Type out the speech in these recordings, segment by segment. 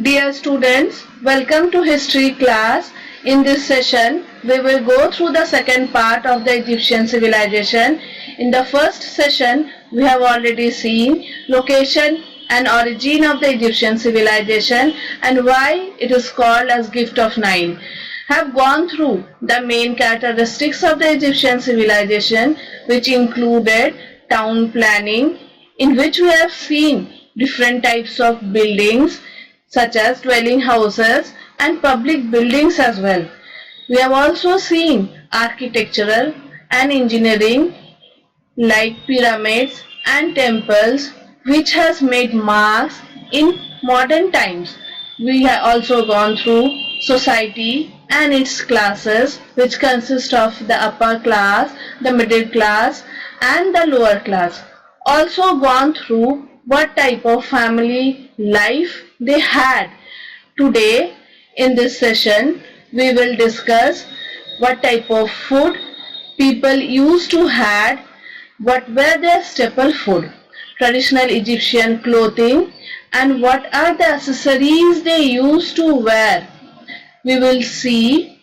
Dear students, welcome to history class. In this session, we will go through the second part of the Egyptian civilization. In the first session, we have already seen location and origin of the Egyptian civilization and why it is called as Gift of Nile. Have gone through the main characteristics of the Egyptian civilization, which included town planning, in which we have seen different types of buildings such as dwelling houses and public buildings as well. We have also seen architectural and engineering like pyramids and temples, which has made marks in modern times. We have also gone through society and its classes, which consist of the upper class, the middle class and the lower class. Also gone through what type of family life they had. Today in this session we will discuss what type of food people used to had, what were their staple food, traditional Egyptian clothing, and what are the accessories they used to wear. We will see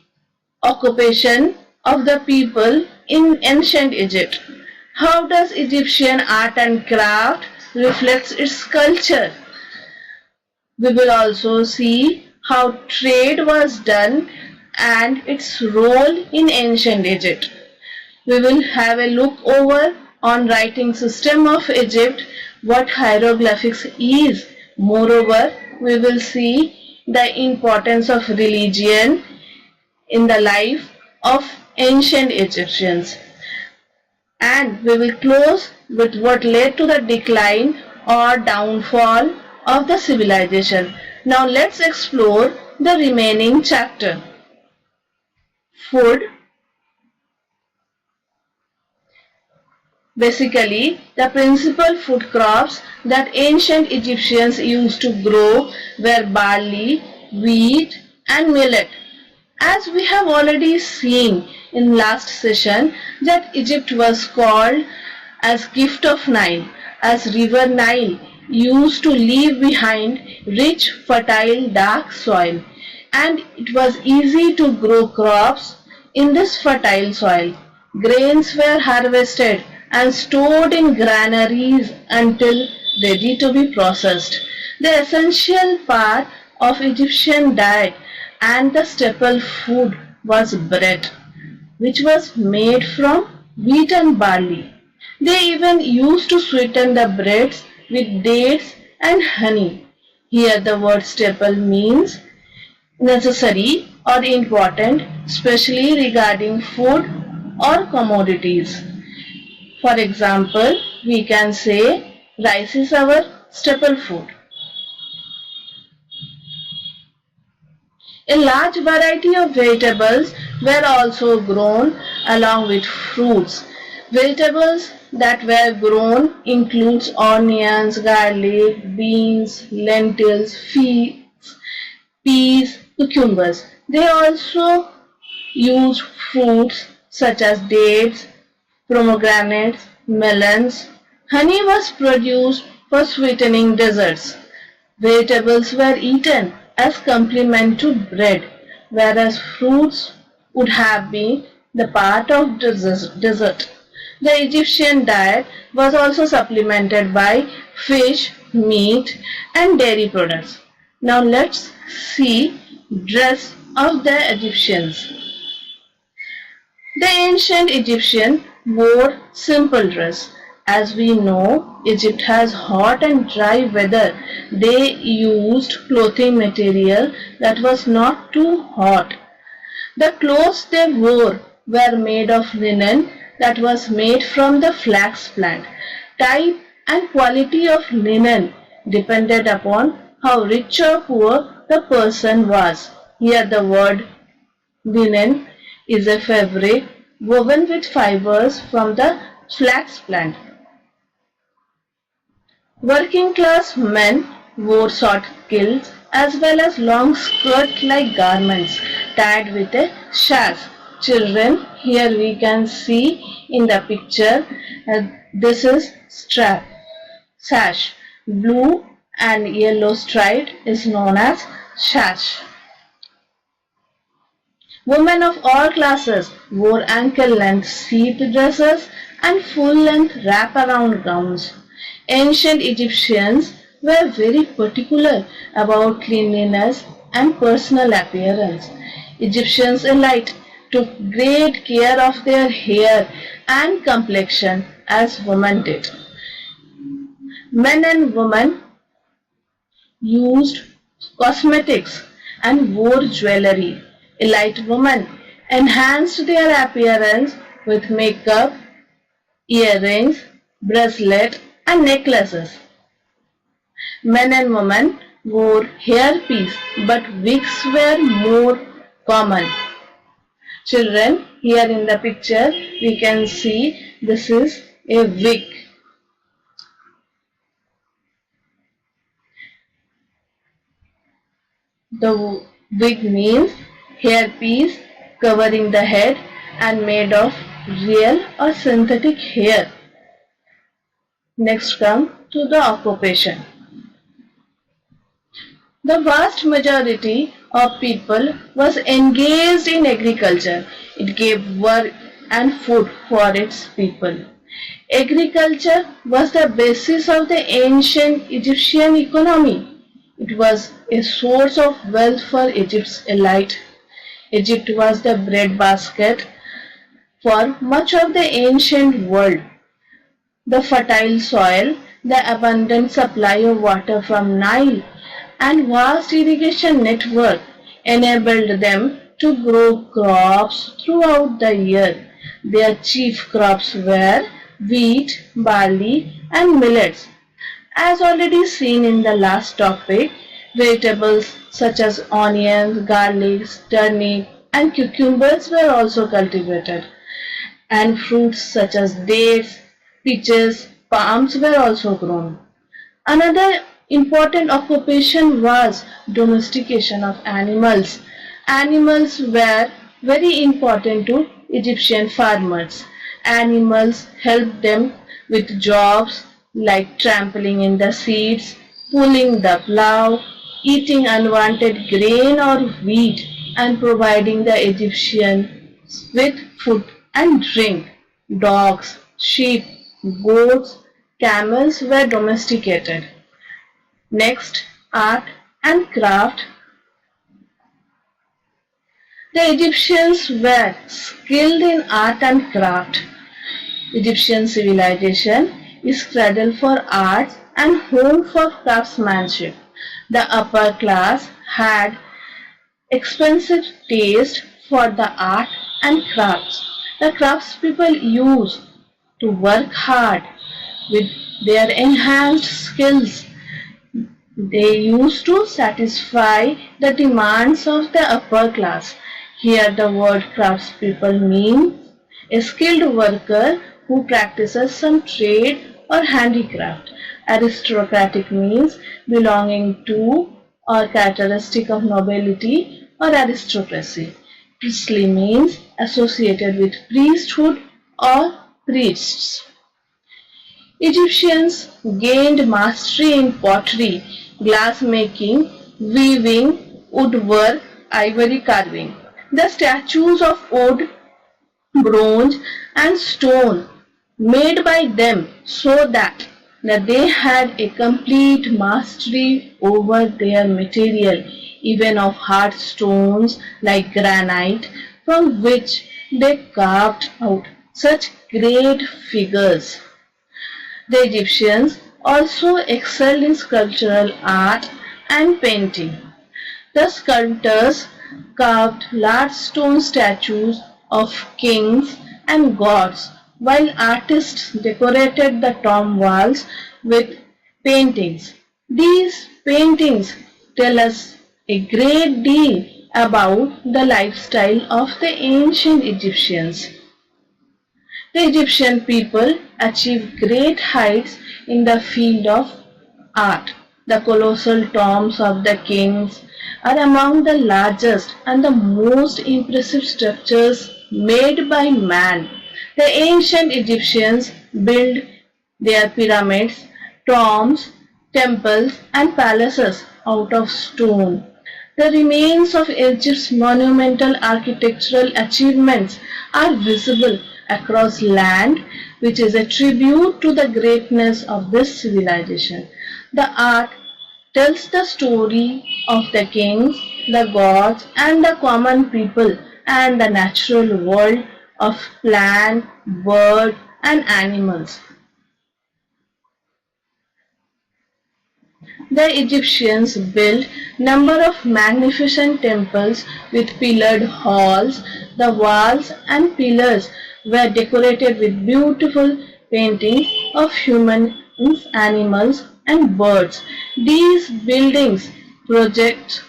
occupation of the people in ancient Egypt. How does Egyptian art and craft reflects its culture? We will also see how trade was done and its role in ancient Egypt. We will have a look over on writing system of Egypt, what hieroglyphics is. Moreover, we will see the importance of religion in the life of ancient Egyptians. And we will close with what led to the decline or downfall of the civilization. Now let's explore the remaining chapter. Food. Basically, the principal food crops that ancient Egyptians used to grow were barley, wheat and millet. As we have already seen in last session that Egypt was called as Gift of Nile, as River Nile used to leave behind rich, fertile, dark soil, and it was easy to grow crops in this fertile soil. Grains were harvested and stored in granaries until ready to be processed. The essential part of Egyptian diet and the staple food was bread, which was made from wheat and barley. They even used to sweeten the breads with dates and honey. Here the word staple means necessary or important, especially regarding food or commodities. For example, we can say rice is our staple food. A large variety of vegetables were also grown along with fruits. Vegetables that were grown includes onions, garlic, beans, lentils, peas, cucumbers. They also use fruits such as dates, pomegranates, melons. Honey was produced for sweetening desserts. Vegetables were eaten as complement to bread, whereas fruits would have been the part of dessert. The Egyptian diet was also supplemented by fish, meat, and dairy products. Now let's see dress of the Egyptians. The ancient Egyptian wore simple dress. As we know, Egypt has hot and dry weather. They used clothing material that was not too hot. The clothes they wore were made of linen that was made from the flax plant. Type and quality of linen depended upon how rich or poor the person was. Here the word linen is a fabric woven with fibers from the flax plant. Working class men wore short kilts as well as long skirt-like garments tied with a sash. Children, here we can see in the picture, this is strap, sash, blue and yellow stripe is known as sash. Women of all classes wore ankle-length sheath dresses and full-length wrap-around gowns. Ancient Egyptians were very particular about cleanliness and personal appearance. Egyptians elite took great care of their hair and complexion as women did. Men and women used cosmetics and wore jewelry. Elite women enhanced their appearance with makeup, earrings, bracelets, and necklaces. Men and women wore hairpiece, but wigs were more common. Children, here in the picture we can see this is a wig. The wig means hairpiece covering the head and made of real or synthetic hair. Next come to the occupation. The vast majority of people was engaged in agriculture. It gave work and food for its people. Agriculture was the basis of the ancient Egyptian economy. It was a source of wealth for Egypt's elite. Egypt was the breadbasket for much of the ancient world. The fertile soil, the abundant supply of water from Nile, and vast irrigation network enabled them to grow crops throughout the year. Their chief crops were wheat, barley, and millets. As already seen in the last topic, vegetables such as onions, garlic, turnip, and cucumbers were also cultivated, and fruits such as dates, peaches, palms were also grown. Another important occupation was domestication of animals. Animals were very important to Egyptian farmers. Animals helped them with jobs like trampling in the seeds, pulling the plough, eating unwanted grain or wheat, and providing the Egyptians with food and drink. Dogs, sheep, goats, camels were domesticated. Next, art and craft. The Egyptians were skilled in art and craft. Egyptian civilization is cradle for arts and home for craftsmanship. The upper class had expensive taste for the art and crafts. The craftspeople used to work hard with their enhanced skills. They used to satisfy the demands of the upper class. Here the word craftspeople means a skilled worker who practices some trade or handicraft. Aristocratic means belonging to or characteristic of nobility or aristocracy. Priestly means associated with priesthood or priests. Egyptians gained mastery in pottery, glass making, weaving, woodwork, ivory carving. The statues of wood, bronze, and stone made by them show that they had a complete mastery over their material, even of hard stones like granite, from which they carved out such great figures. The Egyptians also excelled in sculptural art and painting. The sculptors carved large stone statues of kings and gods, while artists decorated the tomb walls with paintings. These paintings tell us a great deal about the lifestyle of the ancient Egyptians. The Egyptian people achieved great heights in the field of art. The colossal tombs of the kings are among the largest and the most impressive structures made by man. The ancient Egyptians built their pyramids, tombs, temples and palaces out of stone. The remains of Egypt's monumental architectural achievements are visible across land, which is a tribute to the greatness of this civilization. The art tells the story of the kings, the gods, and the common people, and the natural world of plant, bird, and animals. The Egyptians built number of magnificent temples with pillared halls. The walls and pillars were decorated with beautiful paintings of humans, animals, and birds. These buildings project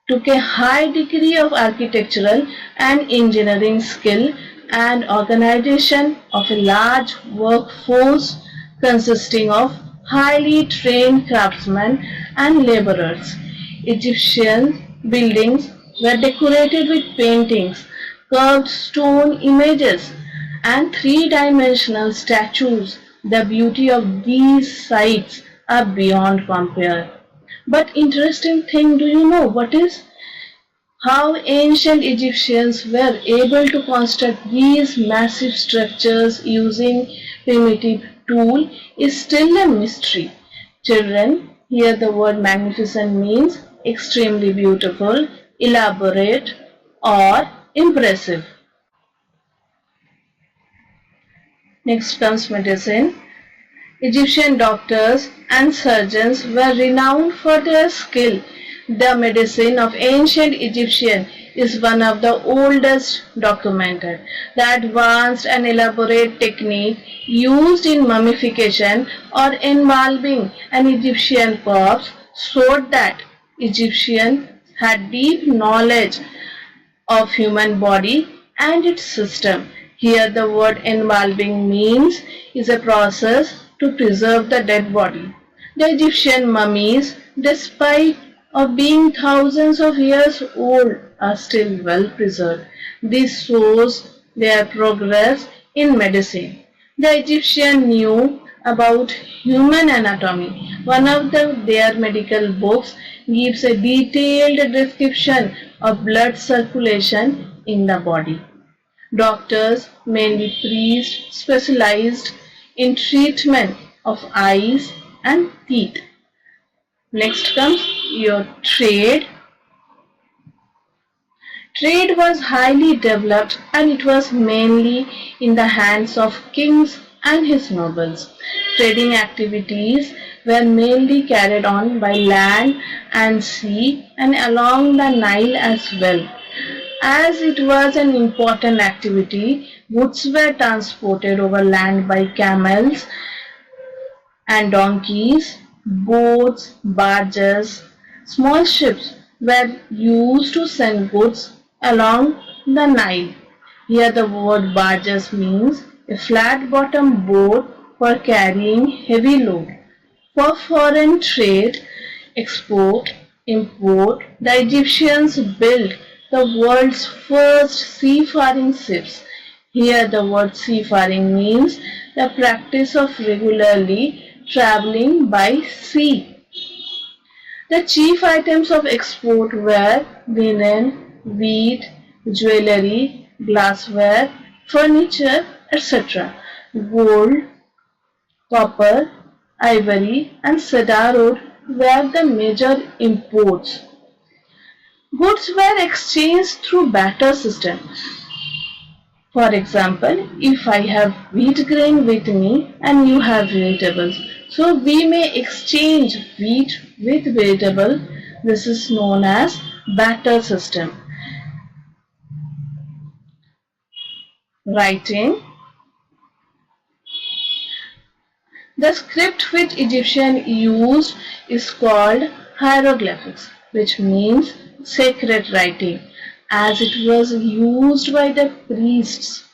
took a high degree of architectural and engineering skill and organization of a large workforce consisting of highly trained craftsmen and laborers. Egyptian buildings were decorated with paintings, carved stone images, and three-dimensional statues. The beauty of these sites are beyond compare. But interesting thing, do you know what is? How ancient Egyptians were able to construct these massive structures using primitive tool is still a mystery. Children, here the word magnificent means extremely beautiful, elaborate, or impressive. Next comes medicine. Egyptian doctors and surgeons were renowned for their skill. The medicine of ancient Egyptian is one of the oldest documented. The advanced and elaborate technique used in mummification or embalming an Egyptian corpse showed that Egyptians had deep knowledge of human body and its system. Here the word embalming means is a process to preserve the dead body. The Egyptian mummies, despite of being thousands of years old, are still well preserved. This shows their progress in medicine. The Egyptians knew about human anatomy. One of their medical books gives a detailed description of blood circulation in the body. Doctors, mainly priests, specialized in treatment of eyes and teeth. Next comes your trade. Trade was highly developed and it was mainly in the hands of kings and his nobles. Trading activities were mainly carried on by land and sea and along the Nile as well. As it was an important activity, goods were transported over land by camels and donkeys, boats, barges. Small ships were used to send goods along the Nile. Here the word barges means a flat-bottomed boat for carrying heavy load. For foreign trade, export, import, the Egyptians built the world's first seafaring ships. Here the word seafaring means the practice of regularly traveling by sea. The chief items of export were linen, wheat, jewelry, glassware, furniture, etc. Gold, copper, ivory, and cedar wood were the major imports. Goods were exchanged through barter system. For example, if I have wheat grain with me and you have vegetables, so we may exchange wheat with vegetable. This is known as barter system. Writing. The script which Egyptians used is called hieroglyphics, which means sacred writing, as it was used by the priests.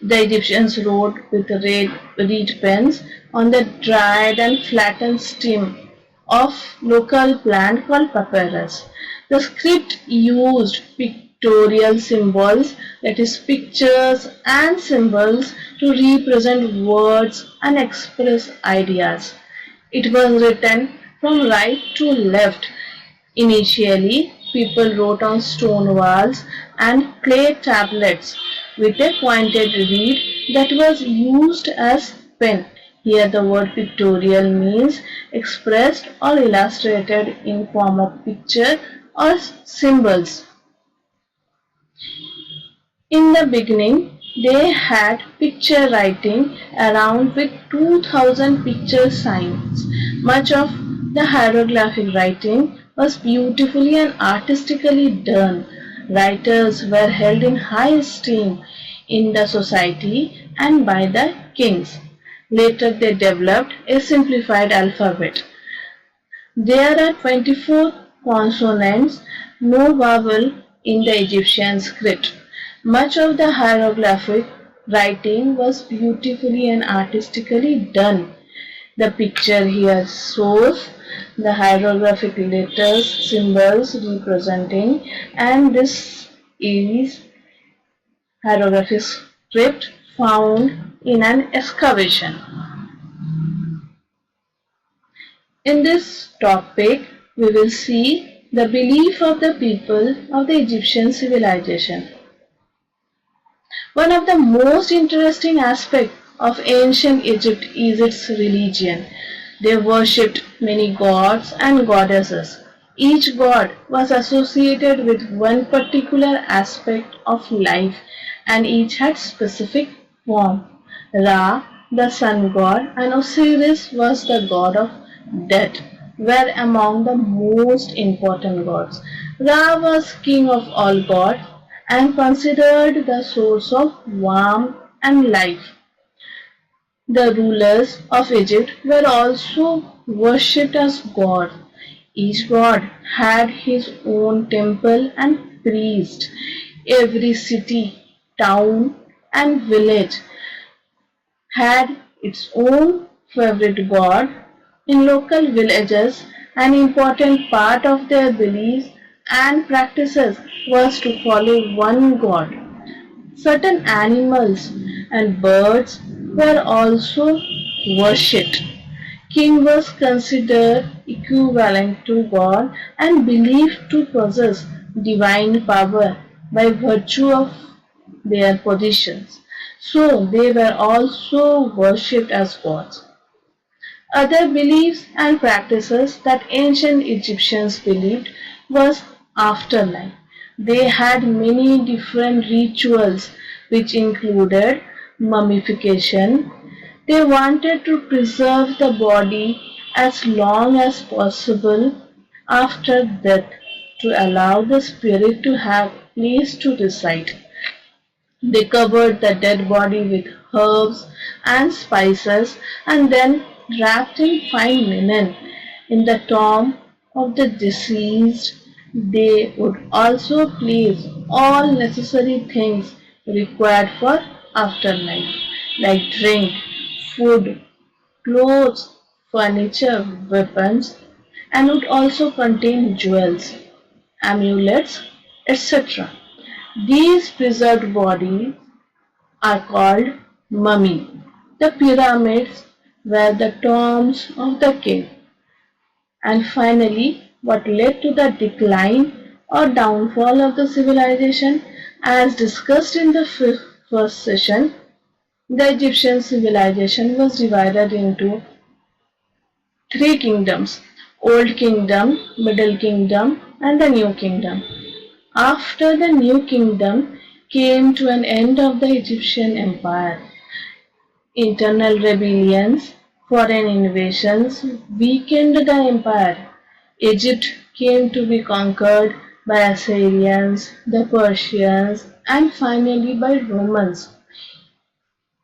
The Egyptians wrote with reed pens on the dried and flattened stem of local plant called papyrus. The script used pictorial symbols, that is pictures and symbols, to represent words and express ideas. It was written from right to left. Initially, people wrote on stone walls and clay tablets with a pointed reed that was used as pen. Here the word pictorial means expressed or illustrated in form of picture or symbols. In the beginning, they had picture writing around with 2000 picture signs. Much of the hieroglyphic writing was beautifully and artistically done. Writers were held in high esteem in the society and by the kings. Later they developed a simplified alphabet. There are 24 consonants, no vowel in the Egyptian script. Much of the hieroglyphic writing was beautifully and artistically done. The picture here shows the hieroglyphic letters, symbols representing, and this is hieroglyphic script found in an excavation. In this topic, we will see the belief of the people of the Egyptian civilization. One of the most interesting aspects of ancient Egypt is its religion. They worshipped many gods and goddesses. Each god was associated with one particular aspect of life and each had specific form. Ra, the sun god, and Osiris was the god of death, were among the most important gods. Ra was king of all gods and considered the source of warmth and life. The rulers of Egypt were also worshipped as gods. Each god had his own temple and priest. Every city, town, and village had its own favorite god. In local villages, an important part of their beliefs and practices was to follow one god. Certain animals and birds were also worshipped. King was considered equivalent to God and believed to possess divine power by virtue of their positions. So they were also worshipped as gods. Other beliefs and practices that ancient Egyptians believed was afterlife. They had many different rituals which included mummification. They wanted to preserve the body as long as possible after death to allow the spirit to have place to reside. They covered the dead body with herbs and spices and then wrapped in fine linen. In the tomb of the deceased, they would also place all necessary things required for afterlife, like drink, food, clothes, furniture, weapons, and would also contain jewels, amulets, etc. These preserved bodies are called mummy. The pyramids were the tombs of the king. And finally, what led to the decline or downfall of the civilization, as discussed in the first session, the Egyptian civilization was divided into three kingdoms: Old Kingdom, Middle Kingdom, and the New Kingdom. After the New Kingdom came to an end of the Egyptian Empire, internal rebellions, foreign invasions weakened the empire. Egypt came to be conquered by Assyrians, the Persians, and finally by Romans.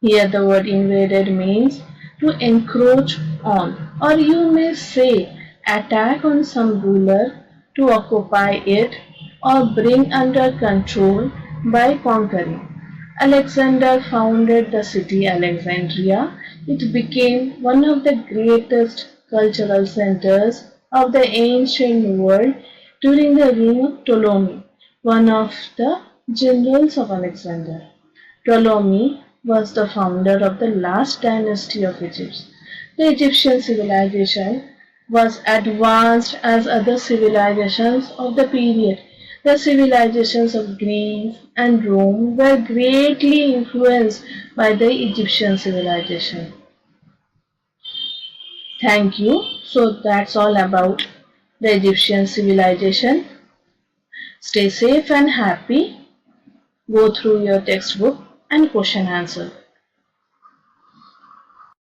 Here the word invaded means to encroach on, or you may say attack on some ruler, to occupy it or bring under control by conquering. Alexander founded the city Alexandria. It became one of the greatest cultural centers of the ancient world during the reign of Ptolemy, one of the generals of Alexander. Ptolemy was the founder of the last dynasty of Egypt. The Egyptian civilization was advanced as other civilizations of the period. The civilizations of Greece and Rome were greatly influenced by the Egyptian civilization. Thank you. So that's all about the Egyptian civilization. Stay safe and happy. Go through your textbook and question answer.